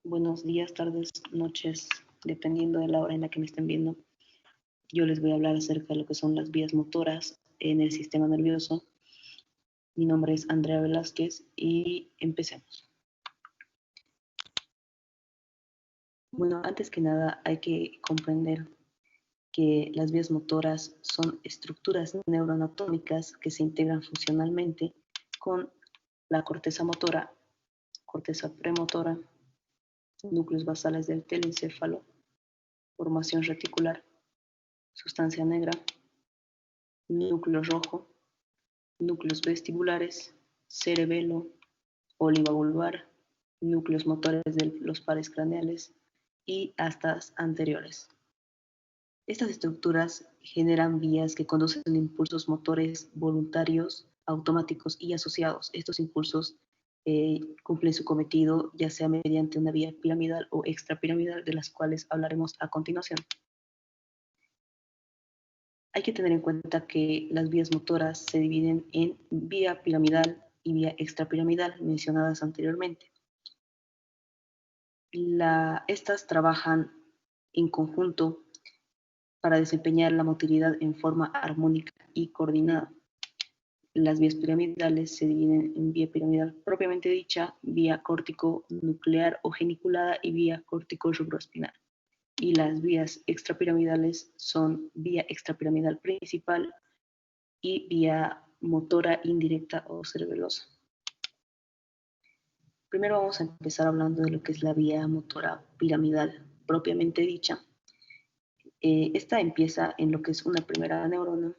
Buenos días, tardes, noches, dependiendo de la hora en la que me estén viendo. Yo les voy a hablar acerca de lo que son las vías motoras en el sistema nervioso. Mi nombre es Andrea Velázquez y empecemos. Bueno, antes que nada hay que comprender que las vías motoras son estructuras neuroanatómicas que se integran funcionalmente con la corteza motora, corteza premotora, núcleos basales del telencéfalo, formación reticular, sustancia negra, núcleo rojo, núcleos vestibulares, cerebelo, óliva vulvar, núcleos motores de los pares craneales y astas anteriores. Estas estructuras generan vías que conducen impulsos motores voluntarios, automáticos y asociados. Estos impulsos cumplen su cometido ya sea mediante una vía piramidal o extrapiramidal, de las cuales hablaremos a continuación. Hay que tener en cuenta que las vías motoras se dividen en vía piramidal y vía extrapiramidal mencionadas anteriormente. Estas trabajan en conjunto para desempeñar la motilidad en forma armónica y coordinada. Las vías piramidales se dividen en vía piramidal propiamente dicha, vía córtico-nuclear o geniculada y vía córtico-rubroespinal. Y las vías extrapiramidales son vía extrapiramidal principal y vía motora indirecta o cerebelosa. Primero vamos a empezar hablando de lo que es la vía motora piramidal propiamente dicha. Esta empieza en lo que es una primera neurona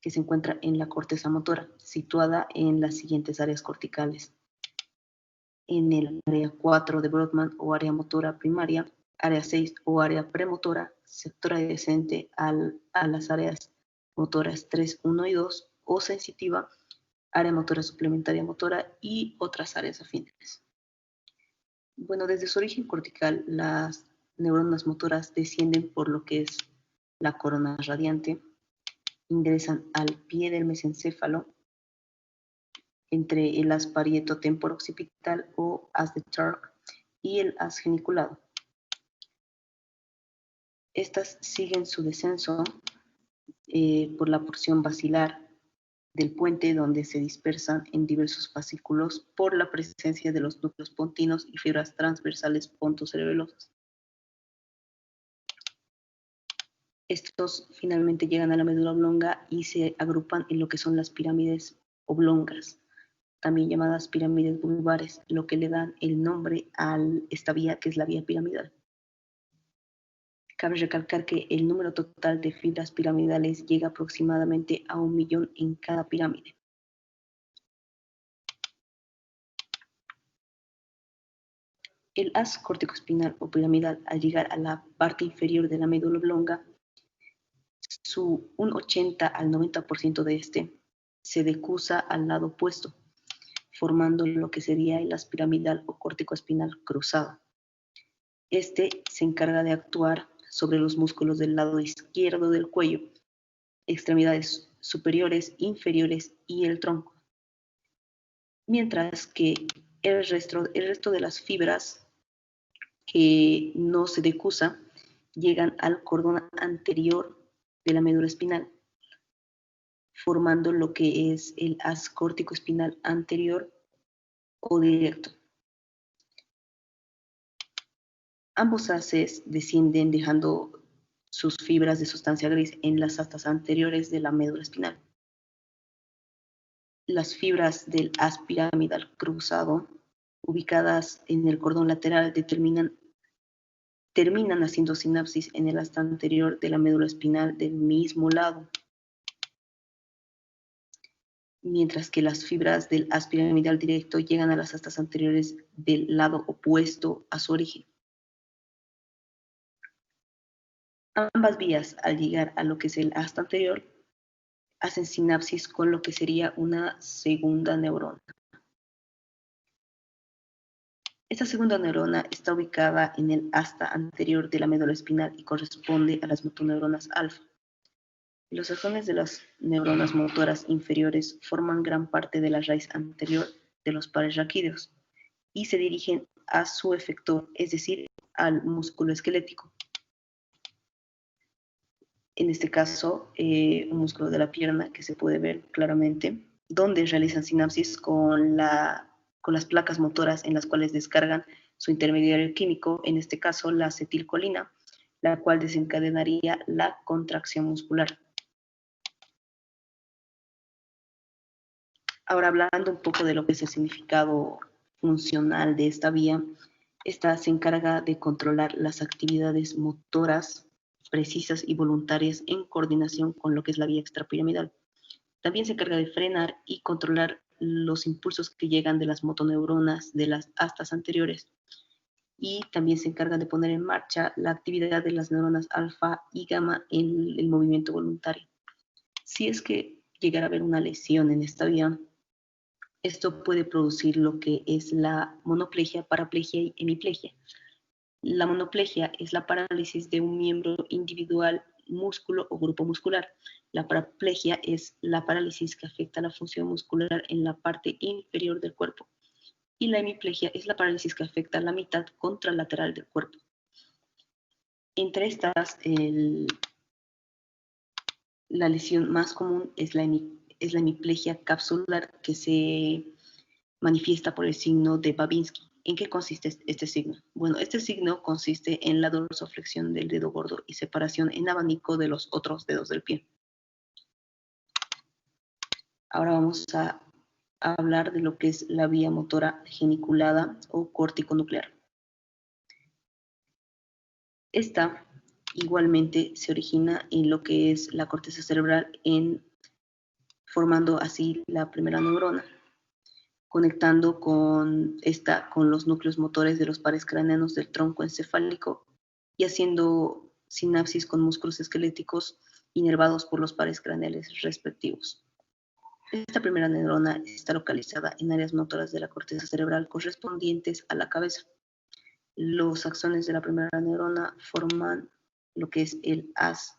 que se encuentra en la corteza motora, situada en las siguientes áreas corticales. En el área 4 de Brodmann o área motora primaria, área 6 o área premotora, sector adyacente a las áreas motoras 3, 1 y 2, o sensitiva, área motora suplementaria motora y otras áreas afines. Bueno, desde su origen cortical, las neuronas motoras descienden por lo que es la corona radiante, ingresan al pie del mesencéfalo, entre el haz parieto-temporo-occipital o haz de Turk y el haz geniculado. Estas siguen su descenso por la porción basilar del puente, donde se dispersan en diversos fascículos por la presencia de los núcleos pontinos y fibras transversales pontocerebelosas. Estos finalmente llegan a la médula oblonga y se agrupan en lo que son las pirámides oblongas, también llamadas pirámides vulvares, lo que le dan el nombre a esta vía, que es la vía piramidal. Cabe recalcar que el número total de fibras piramidales llega aproximadamente a 1 millón en cada pirámide. El haz corticoespinal o piramidal, al llegar a la parte inferior de la médula oblonga, un 80 al 90% de este se decusa al lado opuesto, formando lo que sería el haz piramidal o córtico-espinal cruzado. Este se encarga de actuar sobre los músculos del lado izquierdo del cuello, extremidades superiores, inferiores y el tronco. Mientras que el resto de las fibras que no se decusa llegan al cordón anterior de la médula espinal, formando lo que es el haz córtico-espinal anterior o directo. Ambos haces descienden dejando sus fibras de sustancia gris en las astas anteriores de la médula espinal. Las fibras del haz piramidal cruzado, ubicadas en el cordón lateral, terminan haciendo sinapsis en el asta anterior de la médula espinal del mismo lado, mientras que las fibras del haz piramidal directo llegan a las astas anteriores del lado opuesto a su origen. Ambas vías, al llegar a lo que es el asta anterior, hacen sinapsis con lo que sería una segunda neurona. Esta segunda neurona está ubicada en el asta anterior de la médula espinal y corresponde a las motoneuronas alfa. Los axones de las neuronas motoras inferiores forman gran parte de la raíz anterior de los pares raquídeos y se dirigen a su efector, es decir, al músculo esquelético. En este caso, un músculo de la pierna que se puede ver claramente, donde realizan sinapsis con las placas motoras en las cuales descargan su intermediario químico, en este caso la acetilcolina, la cual desencadenaría la contracción muscular. Ahora, hablando un poco de lo que es el significado funcional de esta vía, esta se encarga de controlar las actividades motoras precisas y voluntarias en coordinación con lo que es la vía extrapiramidal. También se encarga de frenar y controlar los impulsos que llegan de las motoneuronas de las astas anteriores. Y también se encarga de poner en marcha la actividad de las neuronas alfa y gamma en el movimiento voluntario. Si es que llegara a haber una lesión en esta vía, esto puede producir lo que es la monoplegia, paraplegia y hemiplegia. La monoplegia es la parálisis de un miembro individual, músculo o grupo muscular. La paraplegia es la parálisis que afecta la función muscular en la parte inferior del cuerpo. Y la hemiplegia es la parálisis que afecta la mitad contralateral del cuerpo. Entre estas, la lesión más común es la hemiplegia capsular, que se manifiesta por el signo de Babinski. ¿En qué consiste este signo? Bueno, este signo consiste en la dorsoflexión del dedo gordo y separación en abanico de los otros dedos del pie. Ahora vamos a hablar de lo que es la vía motora geniculada o corticonuclear. Esta igualmente se origina en lo que es la corteza cerebral, formando así la primera neurona, conectando con los núcleos motores de los pares craneanos del tronco encefálico y haciendo sinapsis con músculos esqueléticos inervados por los pares craneales respectivos. Esta primera neurona está localizada en áreas motoras de la corteza cerebral correspondientes a la cabeza. Los axones de la primera neurona forman lo que es el haz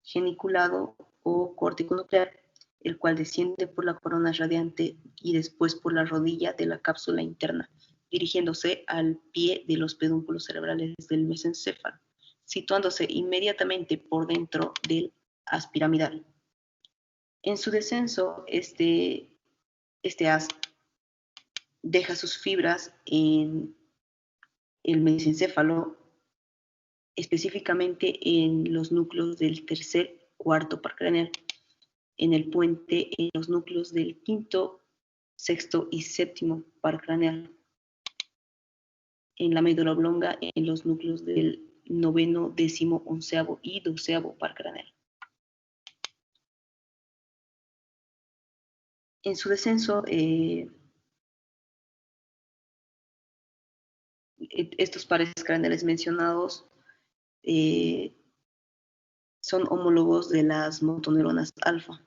geniculado o corticonuclear, el cual desciende por la corona radiante y después por la rodilla de la cápsula interna, dirigiéndose al pie de los pedúnculos cerebrales del mesencéfalo, situándose inmediatamente por dentro del haz piramidal. En su descenso, este haz deja sus fibras en el mesencéfalo, específicamente en los núcleos del tercer, cuarto par craneal, en el puente en los núcleos del quinto, sexto y séptimo par craneal, en la médula oblonga en los núcleos del noveno, décimo, onceavo y doceavo par craneal. En su descenso, estos pares craneales mencionados son homólogos de las motoneuronas alfa.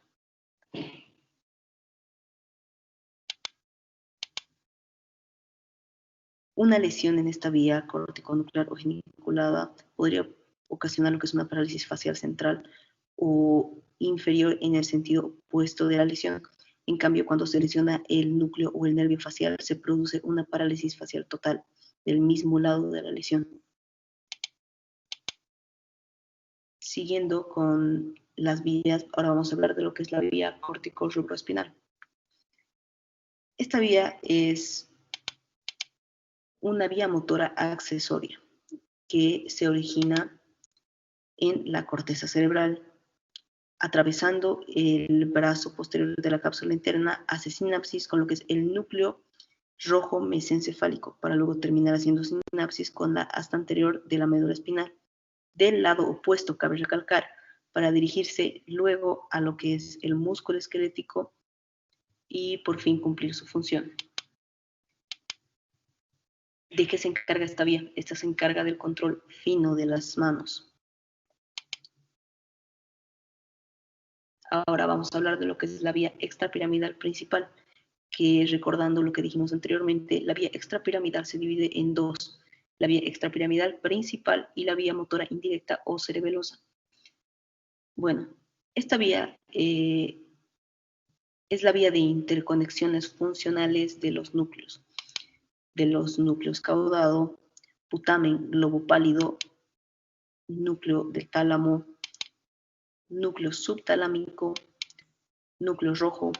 Una lesión en esta vía corticonuclear o geniculada podría ocasionar lo que es una parálisis facial central o inferior en el sentido opuesto de la lesión. En cambio, cuando se lesiona el núcleo o el nervio facial, se produce una parálisis facial total del mismo lado de la lesión. Siguiendo con las vías, ahora vamos a hablar de lo que es la vía córtico-rubroespinal. Esta vía es una vía motora accesoria que se origina en la corteza cerebral, atravesando el brazo posterior de la cápsula interna, hace sinapsis con lo que es el núcleo rojo mesencefálico, para luego terminar haciendo sinapsis con la asta anterior de la médula espinal. Del lado opuesto, cabe recalcar, para dirigirse luego a lo que es el músculo esquelético y por fin cumplir su función. ¿De qué se encarga esta vía? Esta se encarga del control fino de las manos. Ahora vamos a hablar de lo que es la vía extrapiramidal principal, que, recordando lo que dijimos anteriormente, la vía extrapiramidal se divide en dos: la vía extrapiramidal principal y la vía motora indirecta o cerebelosa. Bueno, esta vía es la vía de interconexiones funcionales de los núcleos. de los núcleos caudado, putamen, globo pálido, núcleo del tálamo, núcleo subtalámico, núcleo rojo,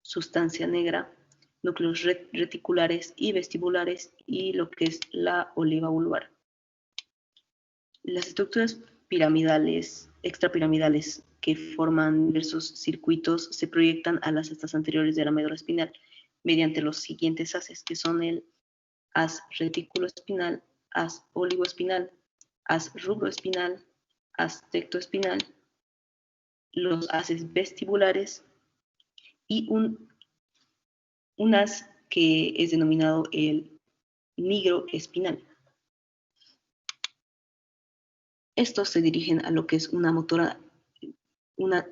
sustancia negra, núcleos reticulares y vestibulares y lo que es la oliva vulvar. Las estructuras piramidales, extrapiramidales que forman diversos circuitos se proyectan a las astas anteriores de la médula espinal mediante los siguientes haces, que son el haz reticuloespinal, haz olivoespinal, haz rubroespinal, haz tectoespinal, los haces vestibulares y un haz que es denominado el nigroespinal. Estos se dirigen a lo que es una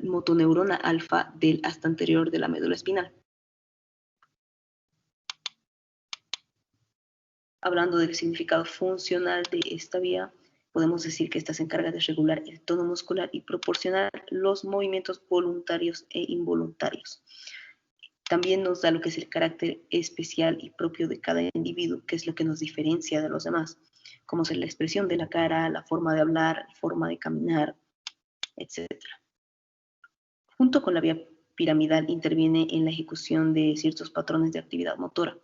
motoneurona alfa del asta anterior de la médula espinal. Hablando del significado funcional de esta vía, podemos decir que esta se encarga de regular el tono muscular y proporcionar los movimientos voluntarios e involuntarios. También nos da lo que es el carácter especial y propio de cada individuo, que es lo que nos diferencia de los demás, como es la expresión de la cara, la forma de hablar, la forma de caminar, etc. Junto con la vía piramidal interviene en la ejecución de ciertos patrones de actividad motora,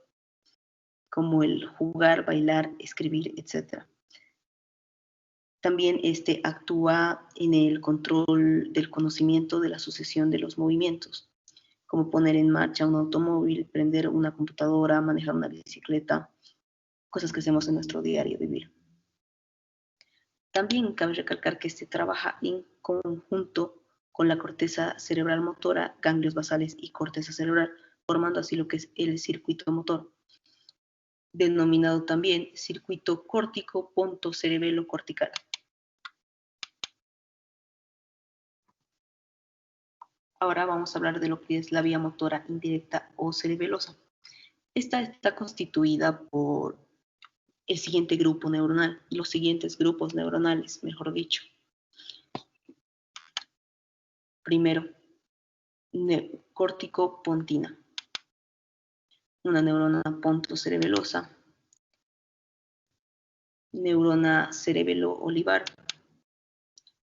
como el jugar, bailar, escribir, etc. También actúa en el control del conocimiento de la sucesión de los movimientos, como poner en marcha un automóvil, prender una computadora, manejar una bicicleta, cosas que hacemos en nuestro diario vivir. También cabe recalcar que trabaja en conjunto con la corteza cerebral motora, ganglios basales y corteza cerebral, formando así lo que es el circuito motor, denominado también circuito córtico pontocerebelo cortical. Ahora vamos a hablar de lo que es la vía motora indirecta o cerebelosa. Esta está constituida por el siguiente grupo neuronal, los siguientes grupos neuronales, mejor dicho. Primero, córtico-pontina, una neurona pontocerebelosa, neurona cerebelo-olivar,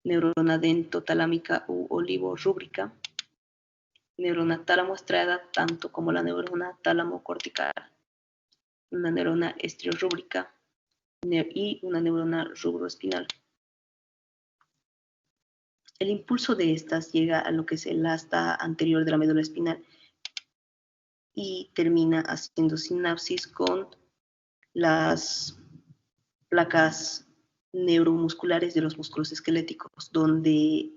neurona dentotalámica u olivo-rúbrica, neurona tálamo-estriada, tanto como la neurona tálamo-cortical, una neurona estriorrúbrica y una neurona rubroespinal. El impulso de estas llega a lo que es el asta anterior de la médula espinal y termina haciendo sinapsis con las placas neuromusculares de los músculos esqueléticos, donde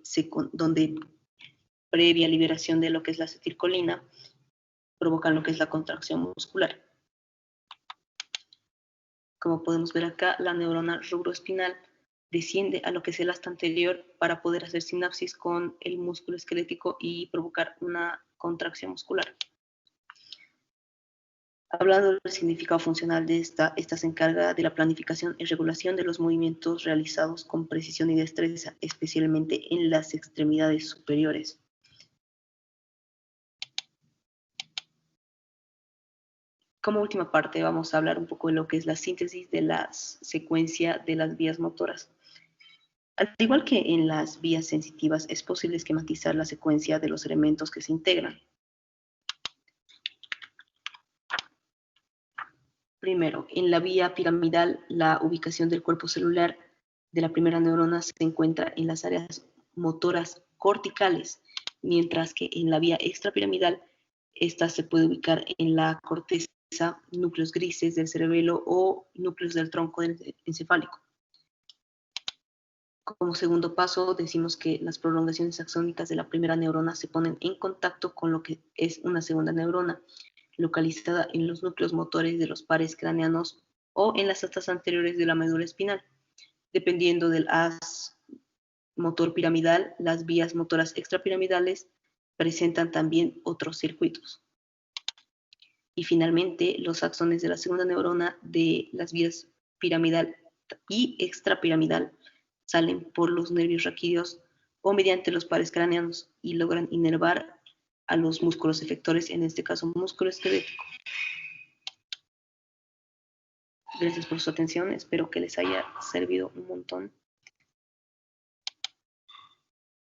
previa liberación de lo que es la acetilcolina provocan lo que es la contracción muscular. Como podemos ver acá, la neurona rubroespinal desciende a lo que es el asta anterior para poder hacer sinapsis con el músculo esquelético y provocar una contracción muscular. Hablando del significado funcional de esta se encarga de la planificación y regulación de los movimientos realizados con precisión y destreza, especialmente en las extremidades superiores. Como última parte vamos a hablar un poco de lo que es la síntesis de la secuencia de las vías motoras. Al igual que en las vías sensitivas, es posible esquematizar la secuencia de los elementos que se integran. Primero, en la vía piramidal, la ubicación del cuerpo celular de la primera neurona se encuentra en las áreas motoras corticales, mientras que en la vía extrapiramidal, esta se puede ubicar en la corteza, núcleos grises del cerebelo o núcleos del tronco encefálico. Como segundo paso, decimos que las prolongaciones axónicas de la primera neurona se ponen en contacto con lo que es una segunda neurona, localizada en los núcleos motores de los pares craneanos o en las astas anteriores de la médula espinal. Dependiendo del haz motor piramidal, las vías motoras extrapiramidales presentan también otros circuitos. Y finalmente, los axones de la segunda neurona de las vías piramidal y extrapiramidal salen por los nervios raquídeos o mediante los pares craneanos y logran inervar a los músculos efectores, en este caso músculo esquelético. Gracias por su atención. Espero que les haya servido un montón.